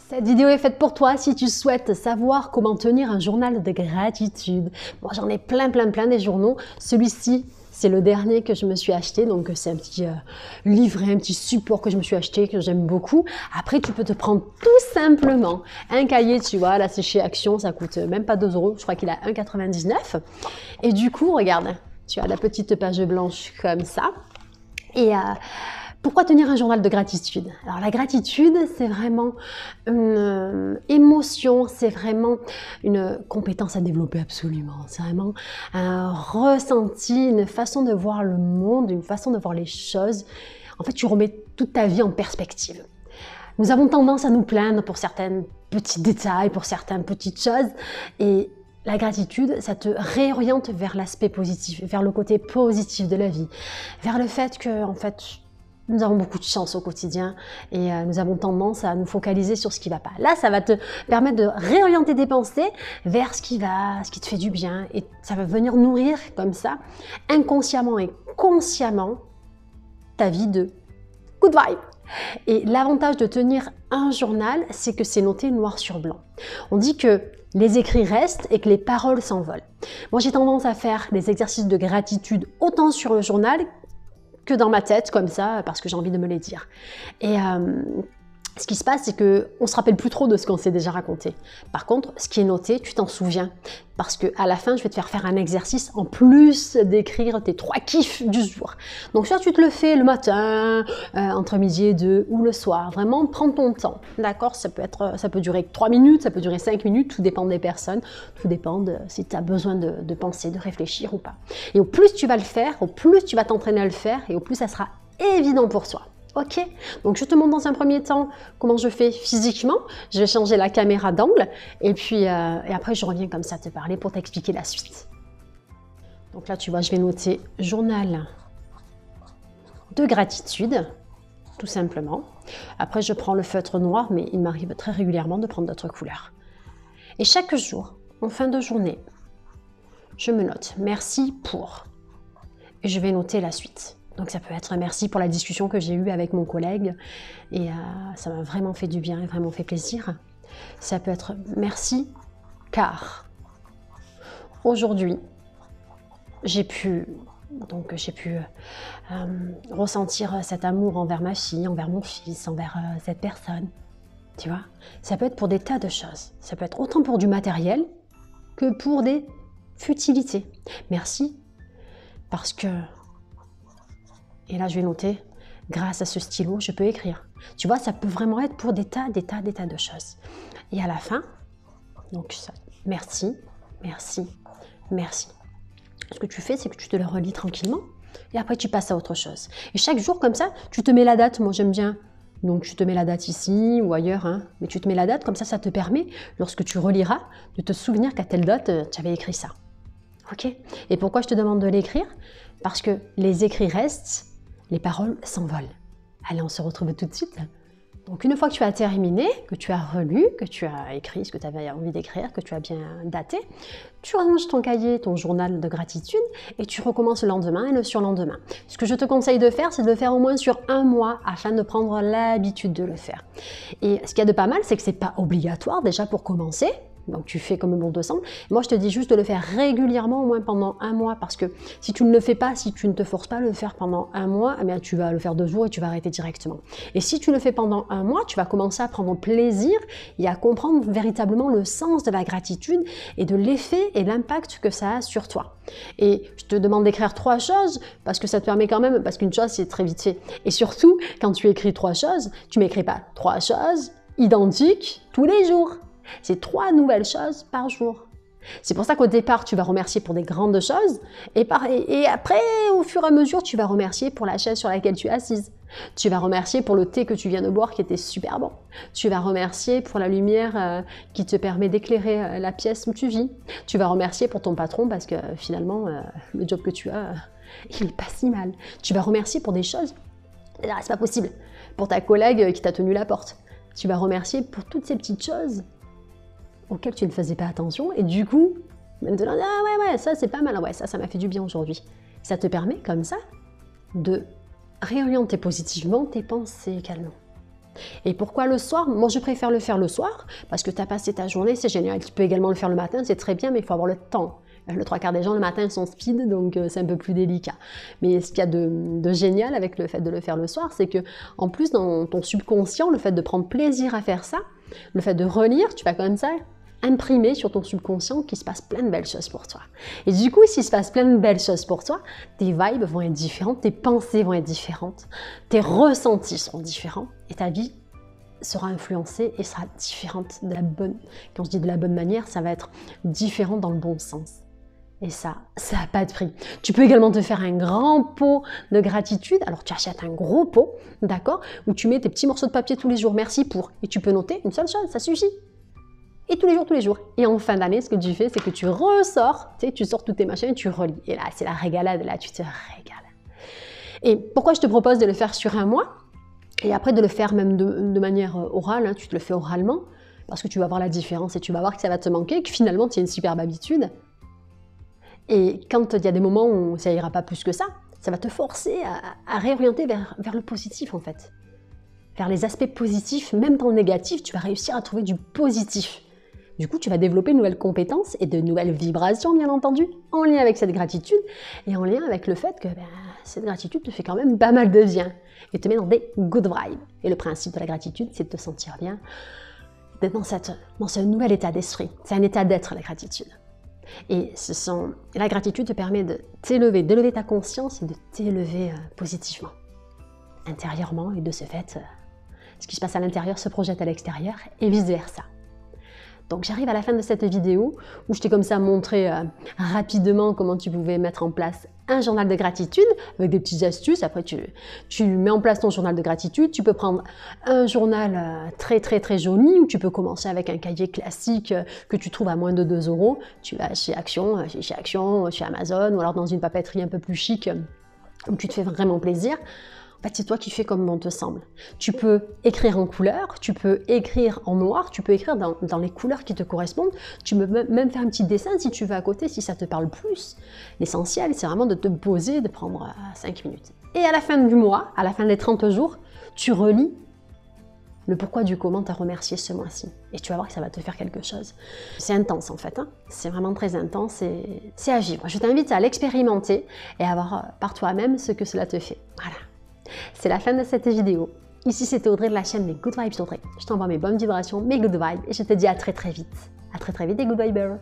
Cette vidéo est faite pour toi si tu souhaites savoir comment tenir un journal de gratitude. Moi, j'en ai plein des journaux. Celui-ci, c'est le dernier que je me suis acheté. Donc, c'est un petit livret, un petit support que je me suis acheté, que j'aime beaucoup. Après, tu peux te prendre tout simplement un cahier, tu vois. Là, c'est chez Action, ça coûte même pas 2 €. Je crois qu'il a 1,99 €. Et du coup, regarde, tu as la petite page blanche comme ça. Et pourquoi tenir un journal de gratitude? Alors la gratitude, c'est vraiment une émotion, c'est vraiment une compétence à développer absolument. C'est vraiment un ressenti, une façon de voir le monde, une façon de voir les choses. En fait, tu remets toute ta vie en perspective. Nous avons tendance à nous plaindre pour certains petits détails, pour certaines petites choses. Et la gratitude, ça te réoriente vers l'aspect positif, vers le côté positif de la vie, vers le fait que, en fait, nous avons beaucoup de chance au quotidien et nous avons tendance à nous focaliser sur ce qui ne va pas. Là, ça va te permettre de réorienter tes pensées vers ce qui te fait du bien et ça va venir nourrir comme ça, inconsciemment et consciemment, ta vie de good vibe. Et l'avantage de tenir un journal, c'est que c'est noté noir sur blanc. On dit que les écrits restent et que les paroles s'envolent. Moi, j'ai tendance à faire des exercices de gratitude autant sur le journal que dans ma tête, comme ça, parce que j'ai envie de me les dire. Et ce qui se passe, c'est qu'on ne se rappelle plus trop de ce qu'on s'est déjà raconté. Par contre, ce qui est noté, tu t'en souviens. Parce qu'à la fin, je vais te faire un exercice en plus d'écrire tes 3 kiffs du jour. Donc, soit tu te le fais le matin, entre midi et 2, ou le soir. Vraiment, prends ton temps. D'accord? Ça peut durer 3 minutes, ça peut durer 5 minutes, tout dépend des personnes. Tout dépend de si tu as besoin de penser, de réfléchir ou pas. Et au plus tu vas le faire, au plus tu vas t'entraîner à le faire, et au plus ça sera évident pour toi. Ok, donc je te montre dans un premier temps comment je fais physiquement. Je vais changer la caméra d'angle et puis et après je reviens comme ça te parler pour t'expliquer la suite. Donc là tu vois, je vais noter journal de gratitude, tout simplement. Après je prends le feutre noir, mais il m'arrive très régulièrement de prendre d'autres couleurs. Et chaque jour, en fin de journée, je me note merci pour et je vais noter la suite. Donc ça peut être un merci pour la discussion que j'ai eue avec mon collègue et ça m'a vraiment fait du bien et vraiment fait plaisir. Ça peut être merci car aujourd'hui j'ai pu ressentir cet amour envers ma fille, envers mon fils, envers cette personne. Tu vois, ça peut être pour des tas de choses. Ça peut être autant pour du matériel que pour des futilités. Merci parce que... Et là, je vais noter, grâce à ce stylo, je peux écrire. Tu vois, ça peut vraiment être pour des tas de choses. Et à la fin, donc ça, merci, merci, merci. Ce que tu fais, c'est que tu te le relis tranquillement et après, tu passes à autre chose. Et chaque jour, comme ça, tu te mets la date. Moi, j'aime bien. Donc, tu te mets la date ici ou ailleurs, hein, mais tu te mets la date, comme ça te permet, lorsque tu reliras, de te souvenir qu'à telle date, tu avais écrit ça. Ok? Et pourquoi je te demande de l'écrire? Parce que les écrits restent, les paroles s'envolent. Allez, on se retrouve tout de suite. Donc, une fois que tu as terminé, que tu as relu, que tu as écrit ce que tu avais envie d'écrire, que tu as bien daté, tu ranges ton cahier, ton journal de gratitude et tu recommences le lendemain et le surlendemain. Ce que je te conseille de faire, c'est de le faire au moins sur 1 mois afin de prendre l'habitude de le faire. Et ce qu'il y a de pas mal, c'est que c'est pas obligatoire déjà pour commencer. Donc tu fais comme bon te semble. Moi je te dis juste de le faire régulièrement, au moins pendant 1 mois, parce que si tu ne le fais pas, si tu ne te forces pas à le faire pendant 1 mois, eh bien tu vas le faire 2 jours et tu vas arrêter directement. Et si tu le fais pendant 1 mois, tu vas commencer à prendre plaisir et à comprendre véritablement le sens de la gratitude et de l'effet et l'impact que ça a sur toi. Et je te demande d'écrire 3 choses, parce que ça te permet quand même, parce qu'une chose c'est très vite fait. Et surtout, quand tu écris 3 choses, tu m'écris pas 3 choses identiques tous les jours. C'est 3 nouvelles choses par jour. C'est pour ça qu'au départ, tu vas remercier pour des grandes choses et après, au fur et à mesure, tu vas remercier pour la chaise sur laquelle tu es assise. Tu vas remercier pour le thé que tu viens de boire qui était super bon. Tu vas remercier pour la lumière qui te permet d'éclairer la pièce où tu vis. Tu vas remercier pour ton patron parce que finalement, le job que tu as, il n'est pas si mal. Tu vas remercier pour des choses, c'est pas possible, pour ta collègue qui t'a tenu la porte. Tu vas remercier pour toutes ces petites choses auxquelles tu ne faisais pas attention et du coup, maintenant, ah ouais, ça c'est pas mal, ouais, ça m'a fait du bien aujourd'hui. Ça te permet comme ça de réorienter positivement tes pensées également. Et pourquoi le soir? Moi, je préfère le faire le soir parce que tu as passé ta journée, c'est génial. Tu peux également le faire le matin, c'est très bien, mais il faut avoir le temps. Le 3/4 des gens, le matin, sont speed, donc c'est un peu plus délicat. Mais ce qu'il y a de génial avec le fait de le faire le soir, c'est que en plus, dans ton subconscient, le fait de prendre plaisir à faire ça, le fait de relire, tu vas comme ça imprimer sur ton subconscient qu'il se passe plein de belles choses pour toi. Et du coup, s'il se passe plein de belles choses pour toi, tes vibes vont être différentes, tes pensées vont être différentes, tes ressentis seront différents et ta vie sera influencée et sera différente de la bonne. Quand je dis de la bonne manière, ça va être différent dans le bon sens. Et ça n'a pas de prix. Tu peux également te faire un grand pot de gratitude. Alors tu achètes un gros pot, d'accord, où tu mets tes petits morceaux de papier tous les jours, merci pour. Et tu peux noter une seule chose, ça suffit. Et tous les jours, tous les jours. Et en fin d'année, ce que tu fais, c'est que tu ressors, tu sors tous tes machins et tu relis. Et là, c'est la régalade, là, tu te régales. Et pourquoi je te propose de le faire sur un mois et après de le faire même de manière orale, hein, tu te le fais oralement, parce que tu vas voir la différence et tu vas voir que ça va te manquer, que finalement, tu as une superbe habitude. Et quand il y a des moments où ça ira pas plus que ça va te forcer à réorienter vers le positif, en fait. Vers les aspects positifs, même dans le négatif, tu vas réussir à trouver du positif. Du coup, tu vas développer de nouvelles compétences et de nouvelles vibrations, bien entendu, en lien avec cette gratitude et en lien avec le fait que cette gratitude te fait quand même pas mal de bien et te met dans des good vibes. Et le principe de la gratitude, c'est de te sentir bien, d'être dans ce nouvel état d'esprit. C'est un état d'être, la gratitude. Et la gratitude te permet de t'élever, d'élever ta conscience et de t'élever positivement, intérieurement, et de ce fait, ce qui se passe à l'intérieur se projette à l'extérieur et vice-versa. Donc j'arrive à la fin de cette vidéo où je t'ai comme ça montré rapidement comment tu pouvais mettre en place un journal de gratitude avec des petites astuces. Après tu mets en place ton journal de gratitude. Tu peux prendre un journal très joli ou tu peux commencer avec un cahier classique que tu trouves à moins de 2 €. Tu vas chez Action, chez Amazon ou alors dans une papeterie un peu plus chic où tu te fais vraiment plaisir. En fait, c'est toi qui fais comme bon te semble. Tu peux écrire en couleur, tu peux écrire en noir, tu peux écrire dans les couleurs qui te correspondent. Tu peux même faire un petit dessin si tu veux à côté, si ça te parle plus. L'essentiel, c'est vraiment de te poser, de prendre 5 minutes. Et à la fin du mois, à la fin des 30 jours, tu relis le pourquoi du comment t'as remercié ce mois-ci. Et tu vas voir que ça va te faire quelque chose. C'est intense en fait, hein. C'est vraiment très intense et c'est à vivre. Je t'invite à l'expérimenter et à voir par toi-même ce que cela te fait. Voilà. C'est la fin de cette vidéo. Ici, c'était Audrey de la chaîne Les Good Vibes Audrey. Je t'envoie mes bonnes vibrations, mes good vibes et je te dis à très vite. À très vite les good vibers.